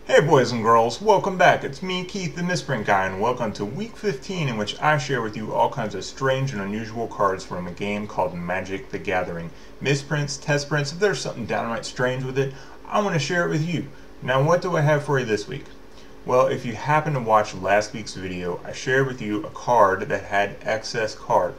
Hey boys and girls, welcome back. It's me, Keith, the Misprint Guy, and welcome to week 15, in which I share with you all kinds of strange and unusual cards from a game called Magic the Gathering. Misprints, test prints, if there's something downright strange with it, I want to share it with you. Now, what do I have for you this week? Well, if you happen to watch last week's video, I shared with you a card that had excess card.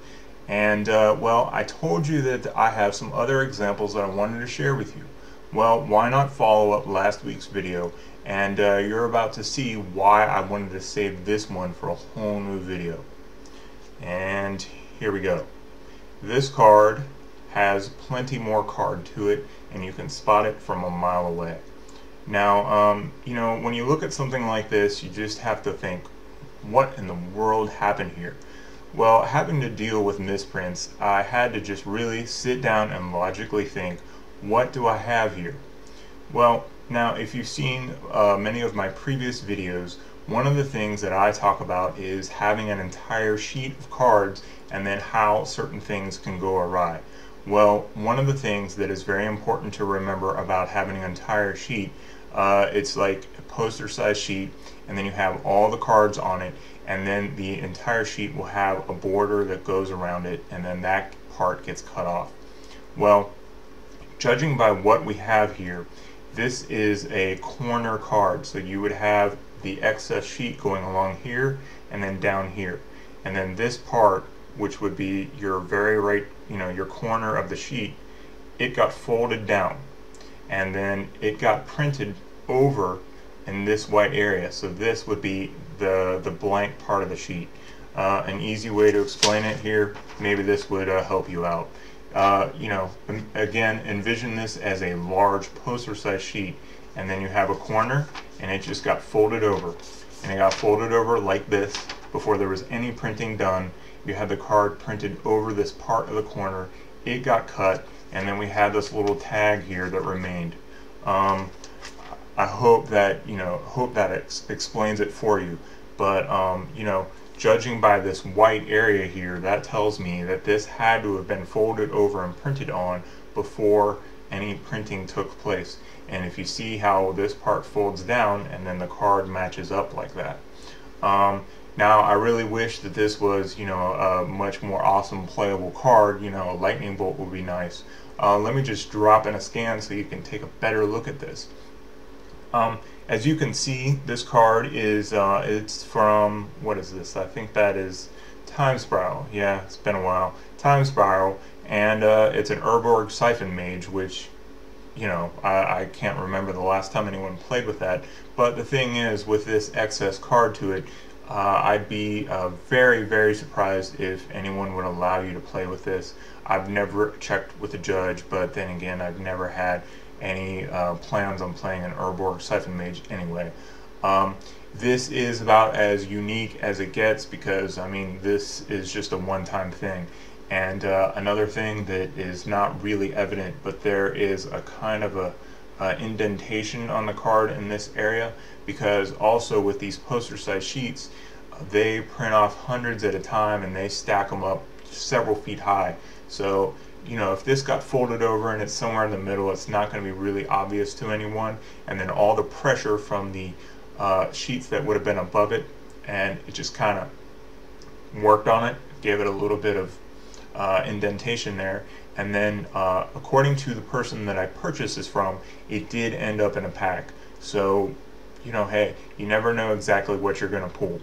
And, well, I told you that I have some other examples that I wanted to share with you. Well, why not follow up last week's video, and you're about to see why I wanted to save this one for a whole new video. And here we go. This card has plenty more card to it, and you can spot it from a mile away. Now, you know, when you look at something like this, you just have to think, what in the world happened here? Well, having to deal with misprints, I had to just really sit down and logically think, what do I have here? Well, now if you've seen many of my previous videos, one of the things that I talk about is having an entire sheet of cards and then how certain things can go awry. Well, one of the things that is very important to remember about having an entire sheet, it's like a poster size sheet, and then you have all the cards on it, and then the entire sheet will have a border that goes around it, and then that part gets cut off. Well, judging by what we have here, this is a corner card, so you would have the excess sheet going along here and then down here, and then this part, which would be your very right, your corner of the sheet, it got folded down and then it got printed over in this white area, so this would be the blank part of the sheet. An easy way to explain it here, maybe this would help you out. Again, envision this as a large poster size sheet, and then you have a corner and it just got folded over, and it got folded over like this before there was any printing done. You had the card printed over this part of the corner, it got cut, and then we had this little tag here that remained. I hope that explains it for you, but judging by this white area here, that tells me that this had to have been folded over and printed on before any printing took place. And if you see how this part folds down and then the card matches up like that. Now, I really wish that this was, a much more awesome playable card. A lightning bolt would be nice. Let me just drop in a scan so you can take a better look at this. As you can see, this card is, it's from, what is this? I think that is Time Spiral. Yeah, it's been a while. Time Spiral, and it's an Urborg Siphon Mage, which, I can't remember the last time anyone played with that. But the thing is, with this excess card to it, I'd be very, very surprised if anyone would allow you to play with this. I've never checked with a judge, but then again, I've never had any plans on playing an Urborg Siphon Mage anyway. This is about as unique as it gets because, this is just a one-time thing. And another thing that is not really evident, but there is a kind of a indentation on the card in this area, because also with these poster size sheets, they print off hundreds at a time and they stack them up several feet high. So if this got folded over and it's somewhere in the middle, it's not going to be really obvious to anyone, and then all the pressure from the sheets that would have been above it, and it just kind of worked on it, gave it a little bit of indentation there, and then according to the person that I purchased this from, it did end up in a pack. So hey, you never know exactly what you're going to pull.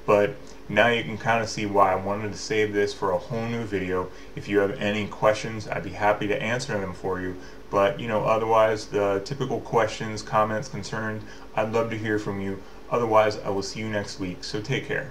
But now you can kind of see why I wanted to save this for a whole new video. If you have any questions, I'd be happy to answer them for you. But otherwise, the typical questions, comments, concerns, I'd love to hear from you. Otherwise, I will see you next week. So take care.